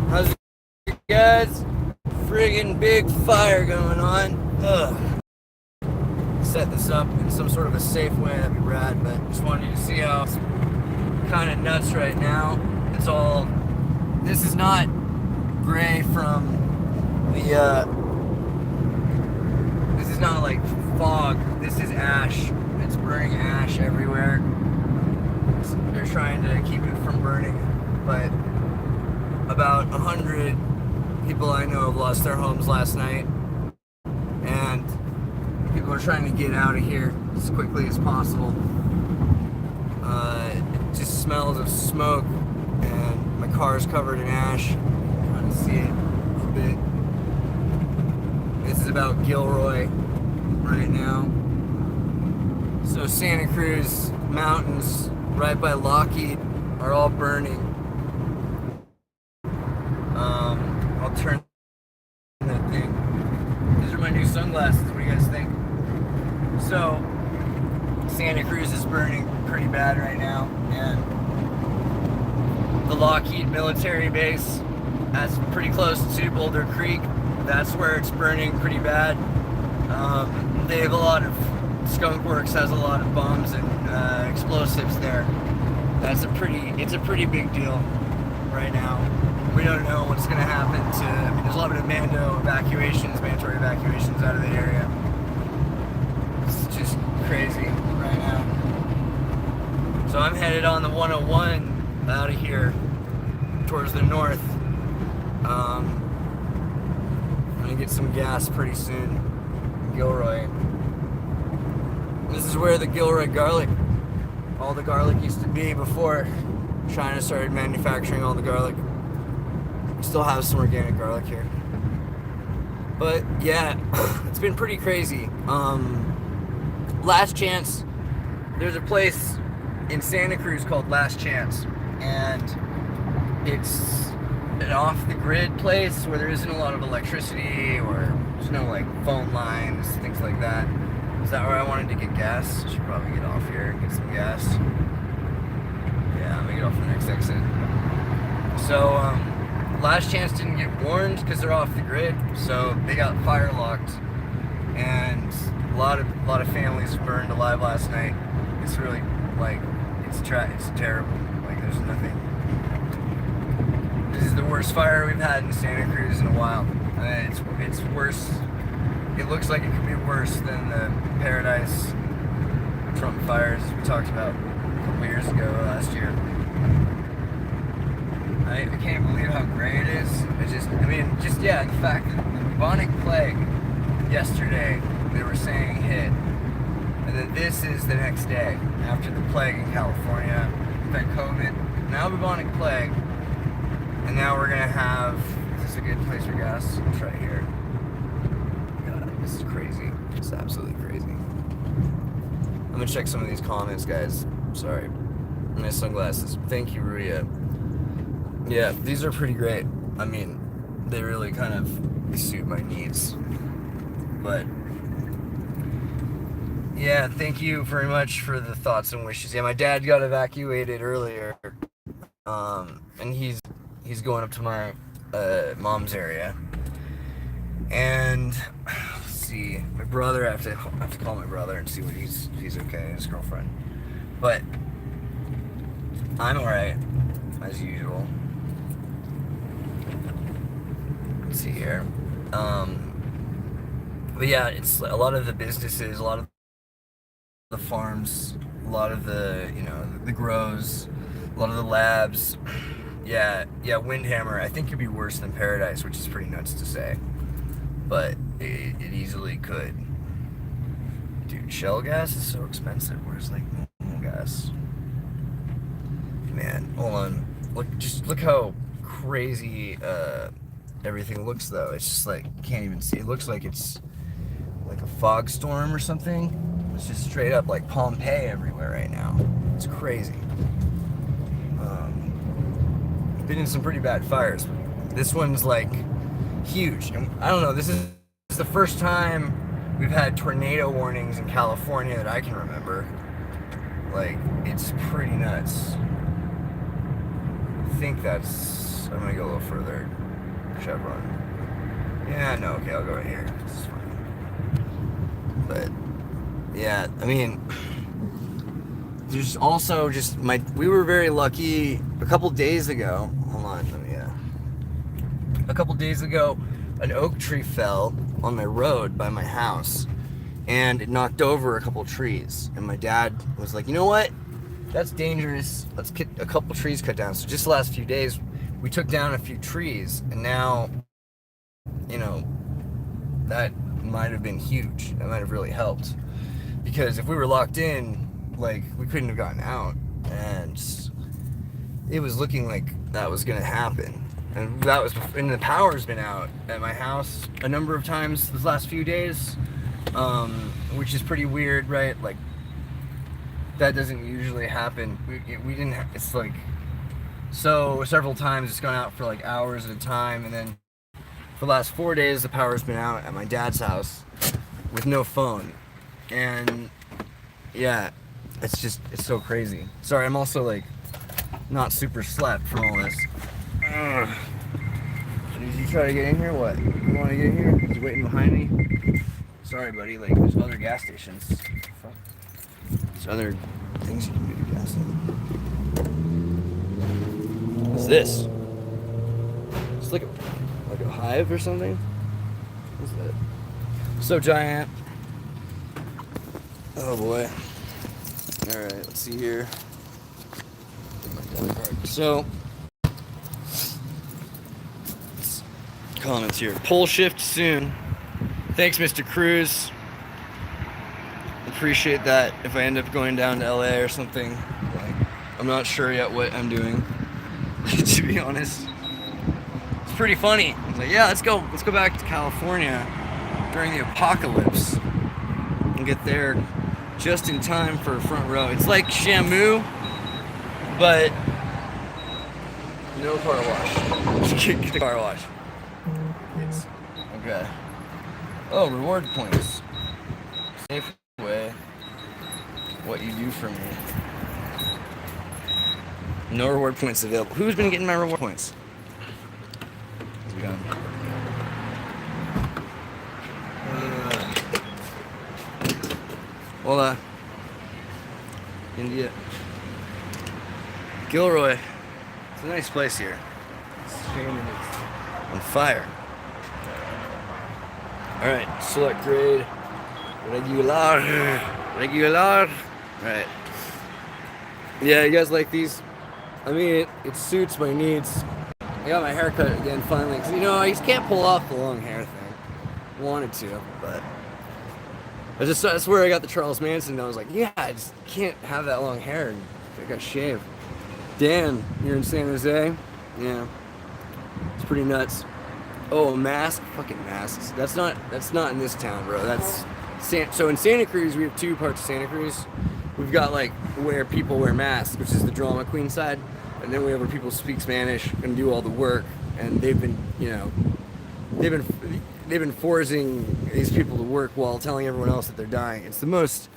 How's it, guys? Friggin' big fire going on. Ugh. Set this up in some sort of a safe way, that'd be rad, but just wanted you to see how it's kind of nuts right now. This is not gray from this is not like fog, this is ash. It's burning ash everywhere. They're trying to keep it from burning, but about 100 people I know have lost their homes last night, and people are trying to get out of here as quickly as possible. It just smells of smoke, and my car is covered in ash. I'm trying to see it a bit. This is about Gilroy right now. So Santa Cruz mountains right by Lockheed are all burning. I'll turn that thing. These are my new sunglasses. What do you guys think? So Santa Cruz is burning pretty bad right now, and the Lockheed military base, that's pretty close to Boulder Creek. That's where it's burning pretty bad. They have a lot of, Skunk Works has a lot of bombs and explosives there. It's a pretty big deal right now. We don't know what's going to happen there's a lot of mandatory evacuations out of the area. It's just crazy right now. So I'm headed on the 101 out of here towards the north. I'm going to get some gas pretty soon in Gilroy. This is where the Gilroy garlic, all the garlic used to be before China started manufacturing all the garlic. We still have some organic garlic here. But yeah, it's been pretty crazy. Last Chance, there's a place in Santa Cruz called Last Chance, and it's an off-the-grid place where there isn't a lot of electricity, or there's no like phone lines, things like that. Is that where I wanted to get gas? I should probably get off here and get some gas. Yeah, I'm gonna get off the next exit. So, Last Chance didn't get warned because they're off the grid, so they got fire locked, and a lot of families burned alive last night. It's really like it's terrible. Like there's nothing. This is the worst fire we've had in Santa Cruz in a while. It's worse. It looks like it could be worse than the Paradise Trump fires we talked about a couple years ago last year. I can't believe how gray it is. The fact that the bubonic plague yesterday, they were saying hit, and then this is the next day after the plague in California, then COVID, now bubonic plague, and now we're gonna have, is this a good place for gas? It's right here. God, this is crazy. It's absolutely crazy. I'm gonna check some of these comments, guys. Sorry. My sunglasses. Thank you, Ruya. Yeah, these are pretty great. I mean, they really kind of suit my needs. But yeah, thank you very much for the thoughts and wishes. Yeah, my dad got evacuated earlier, and he's going up to my mom's area. And let's see, my brother. I have to call my brother and see if he's okay, his girlfriend. But I'm alright, as usual. Let's see here. But yeah, it's a lot of the businesses, a lot of the farms, a lot of the, the grows, a lot of the labs. Yeah, Windhammer, I think could be worse than Paradise, which is pretty nuts to say. But it easily could. Dude, shell gas is so expensive. Where's like normal gas? Man, hold on. Look how crazy everything looks though. It's just like, you can't even see. It looks like it's like a fog storm or something. It's just straight up like Pompeii everywhere right now. It's crazy. Been in some pretty bad fires. This one's like huge. And I don't know, this is the first time we've had tornado warnings in California that I can remember. Like, it's pretty nuts. I think that's I'm gonna go a little further. Chevron. Yeah, no, okay, I'll go right here. This is fine. But yeah, I mean, there's also just we were very lucky a couple days ago. Hold on, a couple days ago, an oak tree fell on my road by my house, and it knocked over a couple trees. And my dad was like, you know what? That's dangerous. Let's get a couple trees cut down. So just the last few days, we took down a few trees, and now, you know, that might have been huge. That might have really helped. Because if we were locked in, like, we couldn't have gotten out. And it was looking like that was going to happen. And and the power's been out at my house a number of times this last few days, which is pretty weird, right? Like, that doesn't usually happen. We didn't, it's like, so several times it's gone out for like hours at a time, and then for the last 4 days the power's been out at my dad's house with no phone. And yeah, it's so crazy. Sorry, I'm also like not super slept from all this. Did you try to get in here? What? You want to get in here? He's waiting behind me. Sorry, buddy. Like, there's other gas stations. Fuck. There's other things you can do to gas in. What's this? It's like a hive or something. What's that? So giant. Oh boy. All right. Let's see here. So. Comments here. Pole shift soon. Thanks, Mr. Cruz. Appreciate that. If I end up going down to LA or something, like, I'm not sure yet what I'm doing. To be honest, it's pretty funny. I was like, yeah, let's go back to California during the apocalypse and get there just in time for a front row. It's like Shamu, but no car wash. Get the car wash. Okay. Oh, reward points. Safe way. What you do for me. No reward points available. Who's been getting my reward points? We done. Hola. India. Gilroy. It's a nice place here. It's a shame that it's on fire. Alright, select grade. Regular. Alright. Yeah, you guys like these? I mean, it suits my needs. I got my hair cut again finally. Cause, you know, I just can't pull off the long hair thing. Wanted to, but that's where I got the Charles Manson. And I was like, yeah, I just can't have that long hair. And I got shaved. Dan, you're in San Jose? Yeah. It's pretty nuts. Oh, a mask? Fucking masks. That's not in this town, bro. So in Santa Cruz, we have two parts of Santa Cruz. We've got like where people wear masks, which is the drama queen side, and then we have where people speak Spanish and do all the work. And they've been forcing these people to work while telling everyone else that they're dying. It's the most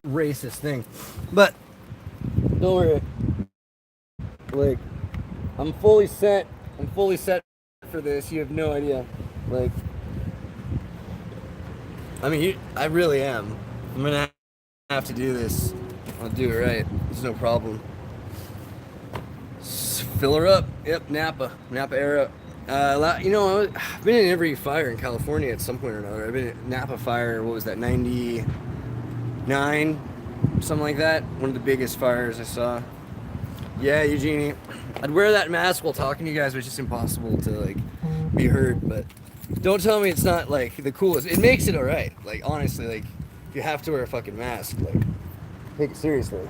racist thing. But don't worry. Like, I'm fully set for this. You have no idea. Like, I mean, I really am. I'm gonna have to do this. I'll do it right. There's no problem. Fill her up. Yep, Napa era. You know, I've been in every fire in California at some point or another. I've been at Napa fire. What was that? 99, something like that. One of the biggest fires I saw. Yeah, Eugenie. I'd wear that mask while talking to you guys, but it's just impossible to like be heard. But don't tell me it's not like the coolest. It makes it alright. Like, honestly, like, if you have to wear a fucking mask, like, take it seriously.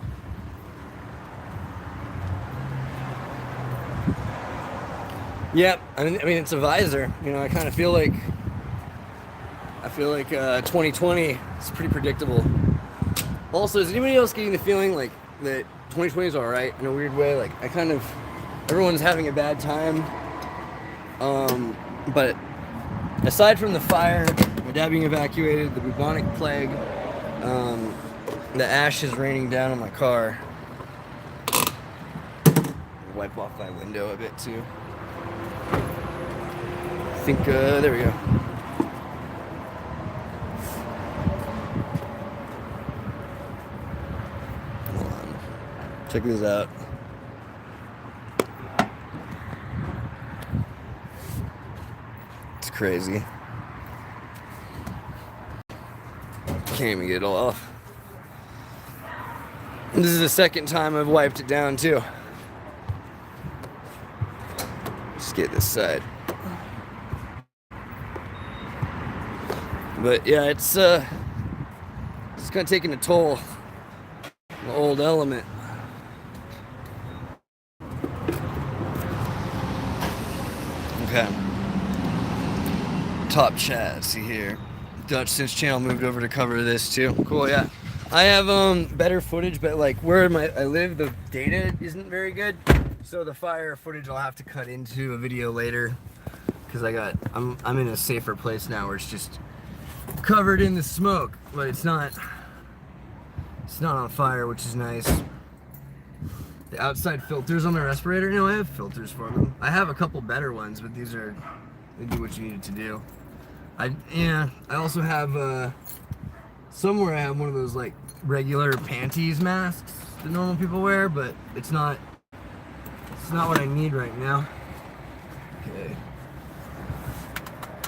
Yep. I mean, it's a visor. You know, I kind of feel like 2020 is pretty predictable. Also, is anybody else getting the feeling like that 2020 is alright in a weird way? Like, everyone's having a bad time. But aside from the fire, my dad being evacuated, the bubonic plague, the ashes raining down on my car. wipe off my window a bit too. I think, there we go. Hold on. Check this out. It's crazy. Can't even get it all off. This is the second time I've wiped it down too. Just get this side. But yeah, it's kind of taking a toll. The old element. Okay. Top chassis here. Dutch Since channel moved over to cover this too. Cool, yeah. I have better footage, but like where I live, the data isn't very good. So the fire footage I'll have to cut into a video later, because I'm in a safer place now where it's just covered in the smoke, but it's not on fire, which is nice. The outside filters on the respirator, I have filters for them. I have a couple better ones, but they do what you need it to do. I also have somewhere I have one of those like regular panties masks that normal people wear, but it's not what I need right now. Okay.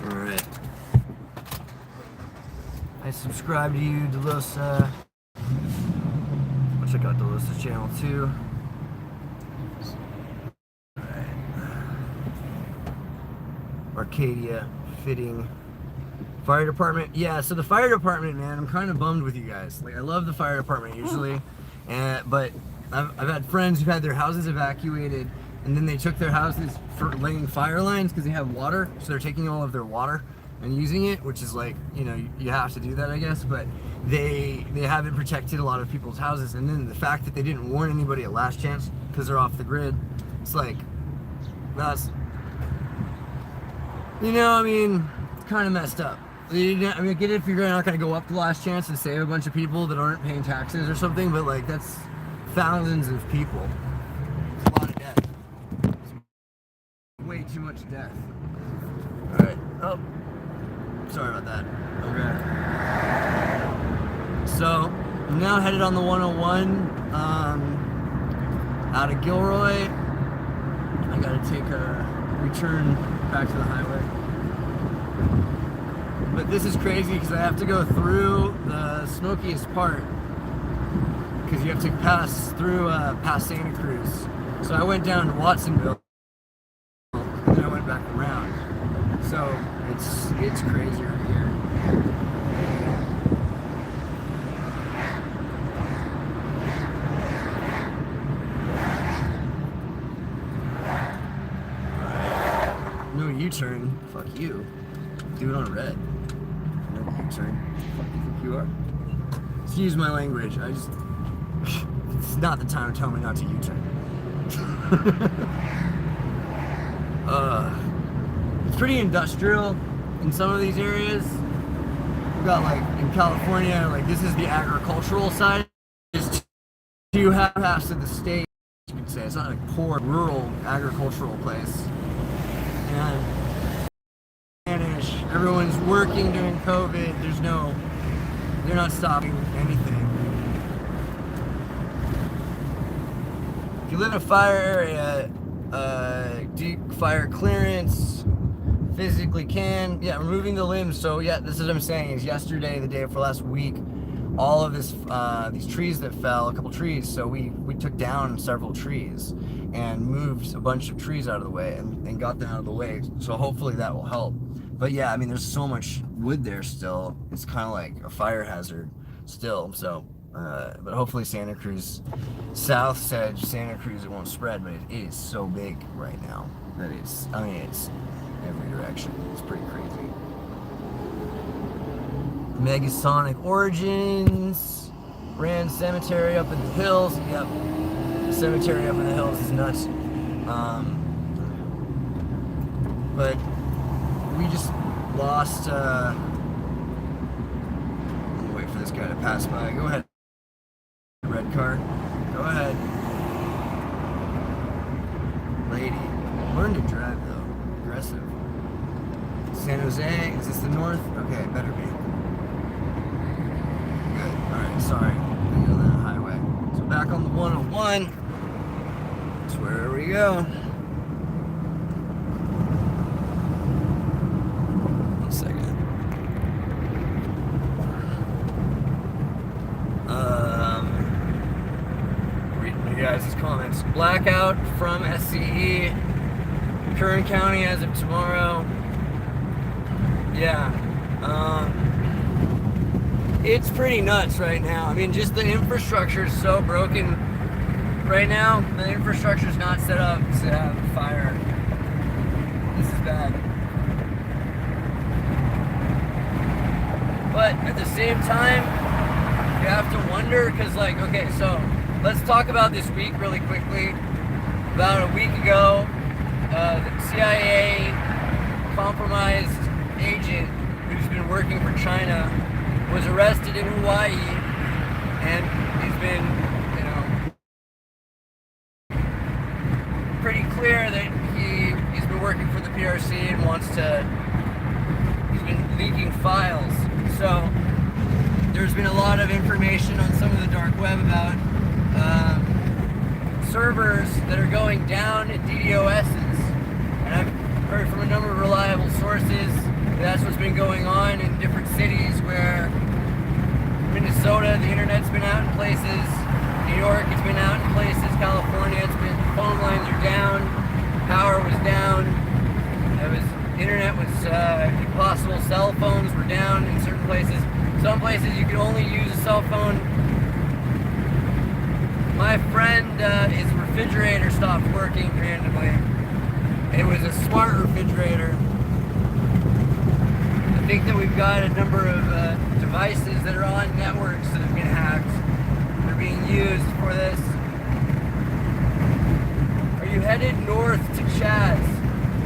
All right. I subscribe to you, Delosa. I'll check out Delosa's channel too. All right. Arcadia Fitting. Fire department, yeah. So the fire department, man, I'm kind of bummed with you guys. Like, I love the fire department usually, but I've had friends who've had their houses evacuated, and then they took their houses for laying fire lines because they have water, so they're taking all of their water and using it, which is like, you have to do that, I guess. But they haven't protected a lot of people's houses, and then the fact that they didn't warn anybody at last chance because they're off the grid, it's like, that's, it's kind of messed up. I get it if you're not going to go up the last chance and save a bunch of people that aren't paying taxes or something, but like that's thousands of people. It's a lot of death. It's way too much death. Alright. Oh. Sorry about that. Okay. So, I'm now headed on the 101 out of Gilroy. I got to take a return back to the highway. But this is crazy because I have to go through the smokiest part because you have to pass through past Santa Cruz. So I went down to Watsonville and then I went back around. So it's crazy right here. No U-turn. Fuck you. Do it on red. U-turn. Fuck do you think you are? Excuse my language. It's not the time to tell me not to U-turn. It's pretty industrial in some of these areas. We've got like in California, like this is the agricultural side. It's two halves of the state, you could say. It's not a poor rural agricultural place. And everyone's working during COVID. They're not stopping anything. If you live in a fire area, do fire clearance, physically can. Yeah, removing the limbs. So yeah, this is what I'm saying, is yesterday, the day before last week, all of this, these trees that fell, a couple trees, so we took down several trees and moved a bunch of trees out of the way and got them out of the way. So hopefully that will help. But yeah, there's so much wood there still. It's kind of like a fire hazard still. So, but hopefully Santa Cruz, South said Santa Cruz, it won't spread, but it is so big right now that it's every direction. It's pretty crazy. Megasonic Origins, Rand Cemetery up in the hills. Yep, the cemetery up in the hills is nuts. But we just lost, let me wait for this guy to pass by. Go ahead. Red car. Go ahead. San Jose, is this the north? Okay, better be. Good, alright, sorry. I'm on that highway. So back on the 101. That's where we go. One second. Reading you guys' comments. Blackout from SCE. Kern County as of tomorrow. Yeah. It's pretty nuts right now. I mean, just the infrastructure is so broken right now. The infrastructure is not set up to have fire. This is bad. But at the same time, you have to wonder, because like, okay, so let's talk about this week really quickly. About a week ago, the CIA compromised agent who's been working for China was arrested in Hawaii, and he's been, pretty clear that he's been working for the PRC and he's been leaking files. So there's been a lot of information on some of the dark web about servers that are going down at DDoS's, and I've heard from a number of reliable sources that's what's been going on in different cities where Minnesota, the internet's been out in places, New York, it's been out in places, California, phone lines are down, power was down, internet was impossible, cell phones were down in certain places. Some places you could only use a cell phone. My friend, his refrigerator stopped working randomly. It was a smart refrigerator. I think that we've got a number of devices that are on networks that have been hacked. They're being used for this. Are you headed north to Chaz?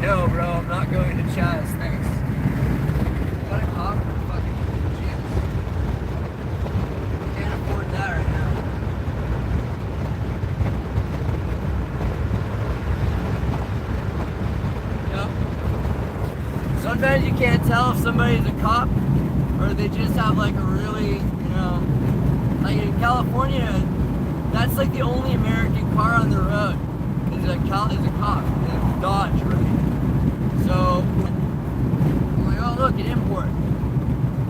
No, bro, I'm not going to Chaz, thanks. Got a cop for fucking gyms. Can't afford that right now. Sometimes you can't tell if somebody's a cop or they just have like a really, like in California, that's like the only American car on the road is a cop. It's Dodge, right? So I'm like, oh look, an import.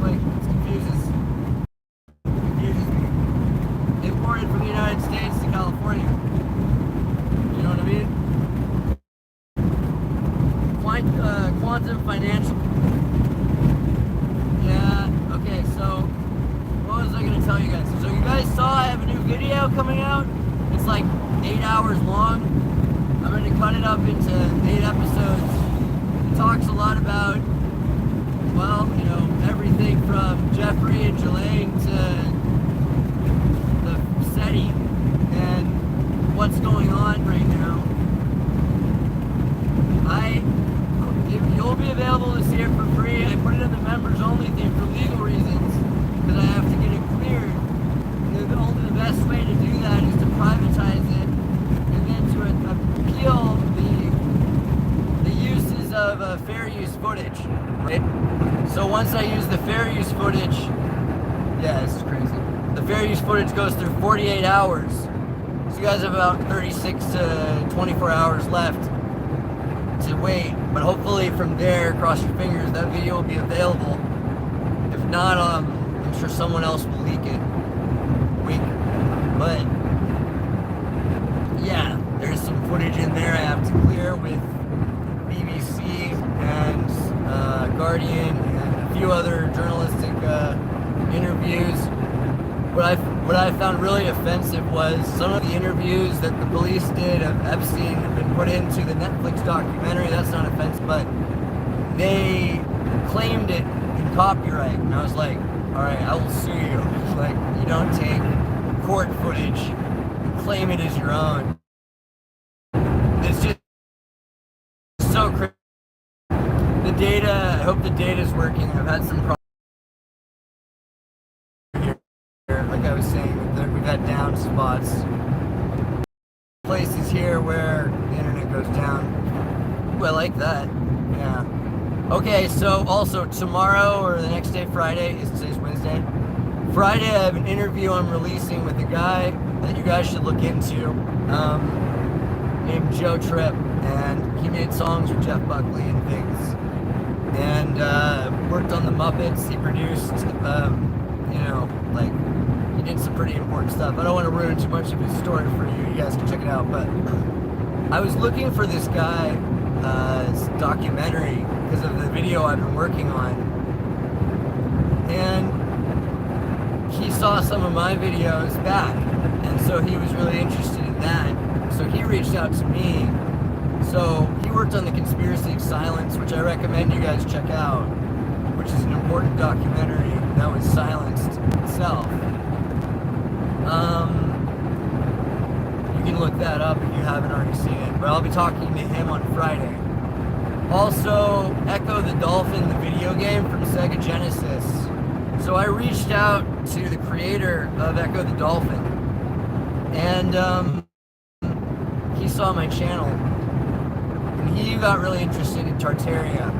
Like, it confuses me. Imported from the United States to California. You know what I mean? Quantum Financial. Yeah, okay, so what was I going to tell you guys? So you guys saw I have a new video coming out. It's like 8 hours long. I'm going to cut it up into 8 episodes. It talks a lot about, well, everything from Jeffrey and Jelaine to the SETI and what's going on right now. You'll be available to see it for free. I put it in the members only thing for legal reasons because I have to get it cleared. And the best way to do that is to privatize it and then to appeal the uses of fair use footage. Right? So once I use the fair use footage, yeah, this is crazy. The fair use footage goes through 48 hours. So you guys have about 36 to 24 hours left to wait, but hopefully from there, cross your fingers, that video will be available. If not, I'm sure someone else will leak it. But yeah, there's some footage in there I have to clear with BBC and Guardian and a few other journalistic interviews. What I found really offensive was some of the interviews that the police did of Epstein have been put into the Netflix documentary. That's not offensive, but they claimed it in copyright. And I was like, all right, I will sue you. Like, you don't take court footage and claim it as your own. It's just so crazy. The data, I hope the data's working. I've had some problems. Like I was saying, we've had down spots. Places here where the internet goes down. Ooh, I like that. Yeah. Okay, so also tomorrow or the next day, Friday, today's Wednesday. Friday, I have an interview I'm releasing with a guy that you guys should look into, named Joe Tripp, and he made songs with Jeff Buckley and things, and worked on the Muppets. He produced, he did some pretty important stuff. I don't want to ruin too much of his story for you. You guys can check it out. But I was looking for this guy. Documentary because of the video I've been working on, and he saw some of my videos back, and so he was really interested in that, so he reached out to me. So he worked on The Conspiracy of Silence, which I recommend you guys check out, which is an important documentary that was silenced itself. You can look that up if you haven't already seen it, but I'll be talking to him on Friday. Also, Echo the Dolphin, the video game from Sega Genesis. So I reached out to the creator of Echo the Dolphin, and he saw my channel, and he got really interested in Tartaria.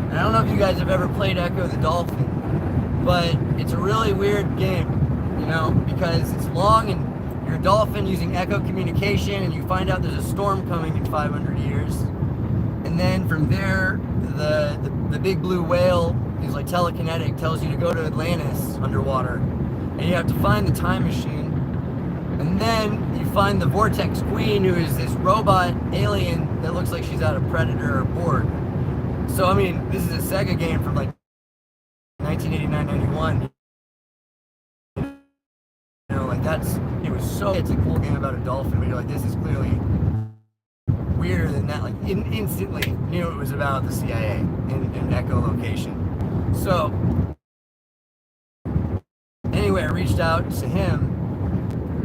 And I don't know if you guys have ever played Echo the Dolphin, but it's a really weird game, because it's long and you're a dolphin using echo communication, and you find out there's a storm coming in 500 years. And then from there, the big blue whale is like telekinetic, tells you to go to Atlantis underwater. And you have to find the time machine. And then you find the Vortex Queen, who is this robot alien that looks like she's out of Predator or Borg. So, I mean, this is a Sega game from like 1989-91. It's a cool game about a dolphin, but you're like, this is clearly weirder than that. Like, instantly knew it was about the CIA and echolocation. So, anyway, I reached out to him,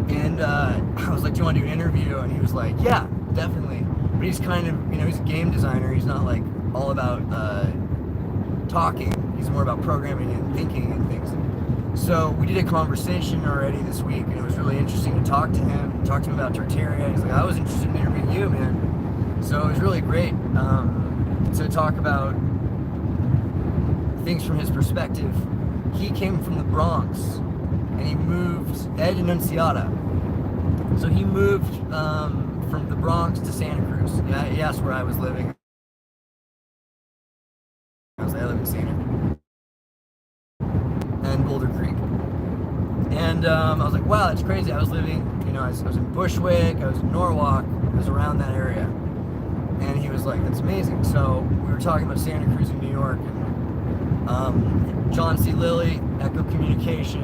and I was like, do you want to do an interview? And he was like, yeah, definitely. But he's kind of, he's a game designer. He's not like all about talking. He's more about programming and thinking and things. So we did a conversation already this week, and it was really interesting to talk to him about Tartaria. He's like, I was interested in interviewing you, man. So it was really great to talk about things from his perspective. He came from the Bronx, and he moved, Ed Annunziata. So he moved from the Bronx to Santa Cruz. Yeah, he asked where I was living. I was like, I live in Santa Cruz and Boulder Creek. And I was like, wow, that's crazy. I was living, I was in Bushwick, I was in Norwalk, I was around that area. And he was like, that's amazing. So we were talking about Santa Cruz in New York, and John C. Lilly, Echo Communication,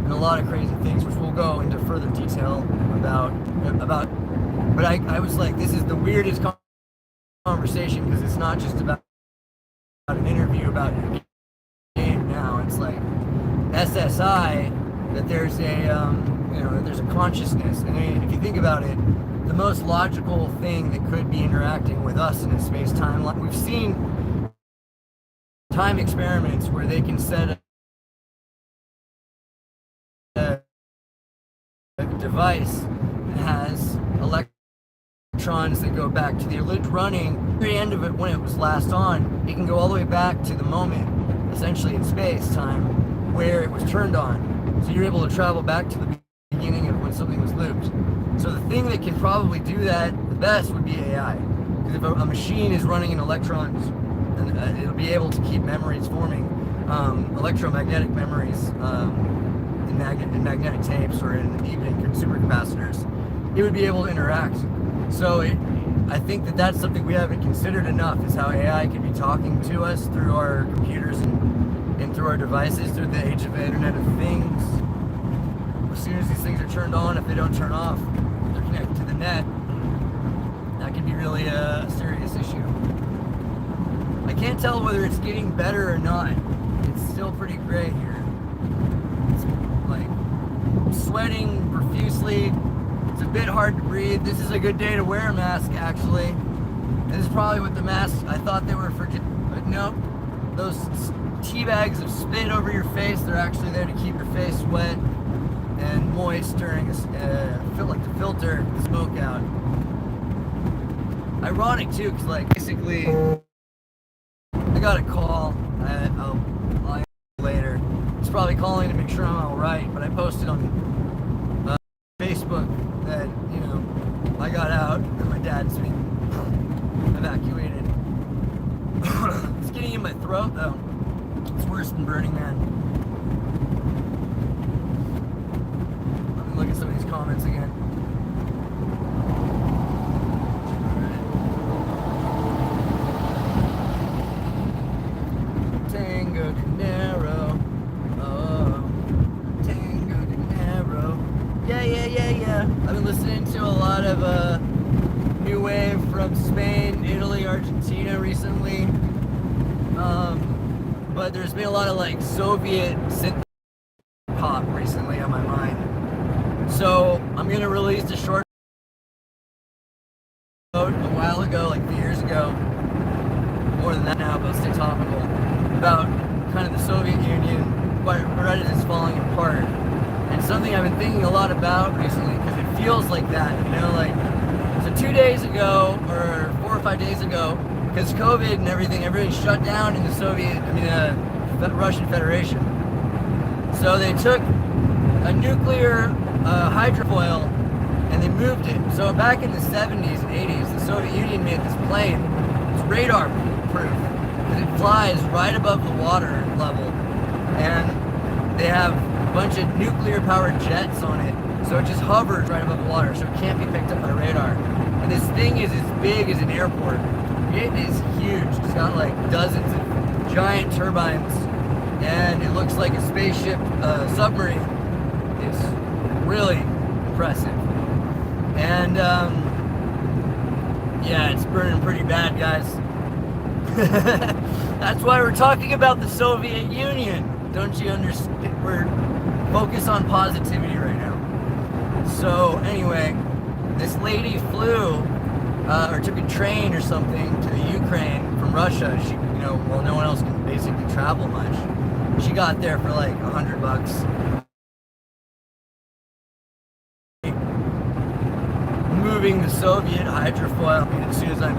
and a lot of crazy things, which we'll go into further detail about. But I was like, this is the weirdest conversation, because it's not just about an interview about your game now. It's like SSI, that there's there's a consciousness. And I mean, if you think about it, the most logical thing that could be interacting with us in a space-time, like we've seen time experiments where they can set a device that has electrons that go back to the running very end of it when it was last on. It can go all the way back to the moment, essentially in space-time, where it was turned on. So you're able to travel back to the beginning of when something was looped. So the thing that can probably do that the best would be AI. Because if a machine is running in electrons, and it'll be able to keep memories forming, electromagnetic memories in magnetic tapes or even in supercapacitors, it would be able to interact. So I think that's something we haven't considered enough, is how AI can be talking to us through our computers and through our devices, through the age of the Internet of Things. As soon as these things are turned on, if they don't turn off, they're connected to the net, that could be really a serious issue. I can't tell whether it's getting better or not. It's still pretty gray here. It's like sweating profusely. It's a bit hard to breathe. This is a good day to wear a mask, actually. This is probably what the masks I thought they were for, but nope. Those tea bags of spit over your face, they're actually there to keep your face wet and moist during to filter the smoke out. Ironic too, because like basically the got a call. I'll answer later. He's probably calling to make sure I'm all right, but I posted on Facebook that, you know, I got out and my dad's being evacuated. It's getting in my throat though. It's worse than Burning Man. Let me look at some of these comments again. Tango Dinero. Oh, Tango Dinero. Yeah. I've been listening to a lot of new wave from Spain, Italy, Argentina recently. But there's been a lot of like Soviet synth pop recently on my mind. So I'm gonna release a short a while ago, like a few years ago, more than that now, but stay topical, about kind of the Soviet Union, right as it's falling apart. And something I've been thinking a lot about recently, because it feels like that, you know, like, so 2 days ago, or 4 or 5 days ago, because COVID and everything shut down in the Russian Federation. So they took a nuclear hydrofoil and they moved it. So back in the 70s and 80s, the Soviet Union made this plane. It's radar proof because it flies right above the water level, and they have a bunch of nuclear powered jets on it, so it just hovers right above the water, so it can't be picked up by radar. And this thing is as big as an airport. It is huge. It's got like dozens of giant turbines, and it looks like a spaceship submarine. It's really impressive. And yeah, it's burning pretty bad, guys. That's why we're talking about the Soviet Union. Don't you understand? We're focused on positivity right now. So anyway, this lady flew or took a train or something to the Ukraine from Russia. She, you know, well, no one else can basically travel much. She got there for like $100. Moving the Soviet hydrofoil. I mean, as soon as I'm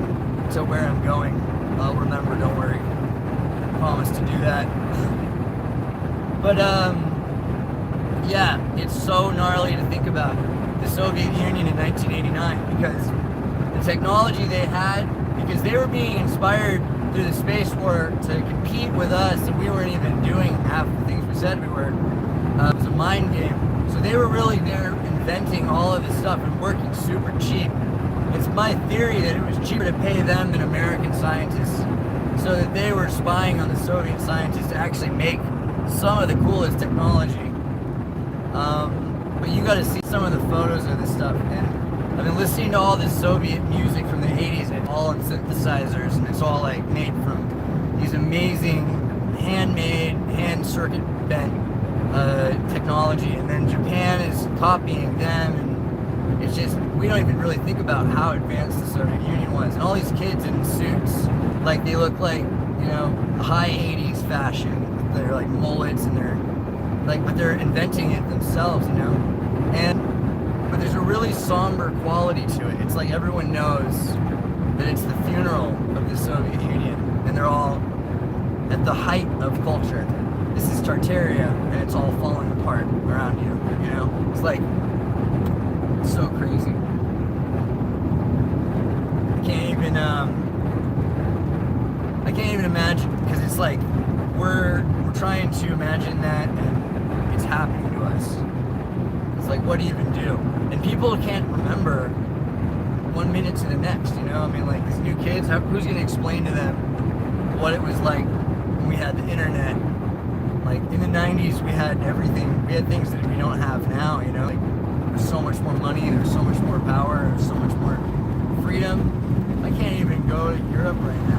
to where I'm going, I'll remember, don't worry. I promise to do that. But yeah, it's so gnarly to think about the Soviet Union in 1989, because the technology they had, because they were being inspired through the space war to compete with us, and we weren't even doing half the things we said we were. It was a mind game. So they were really there inventing all of this stuff and working super cheap. It's my theory that it was cheaper to pay them than American scientists, so that they were spying on the Soviet scientists to actually make some of the coolest technology. But you gotta see some of the photos of this stuff, and I've been listening to all this Soviet music from the 80s, and it's all on synthesizers, and it's all like made from these amazing handmade, hand circuit bent technology, and then Japan is copying them, and it's just, we don't even really think about how advanced the Soviet Union was. And all these kids in suits, like they look like, you know, high 80s fashion. They're like mullets, and they're like, but they're inventing it themselves, you know. But there's a really somber quality to it. It's like everyone knows that it's the funeral of the Soviet Union, and they're all at the height of culture. This is Tartaria, and it's all falling apart around you, you know? It's like, it's so crazy. I can't even imagine, because it's like, we're trying to imagine that, and it's happening to us. It's like, what do you even do? And people can't remember 1 minute to the next, you know? I mean, like, these new kids, who's going to explain to them what it was like when we had the internet? Like, in the 90s, we had everything. We had things that we don't have now, you know? Like, there's so much more money, there's so much more power, there's so much more freedom. I can't even go to Europe right now.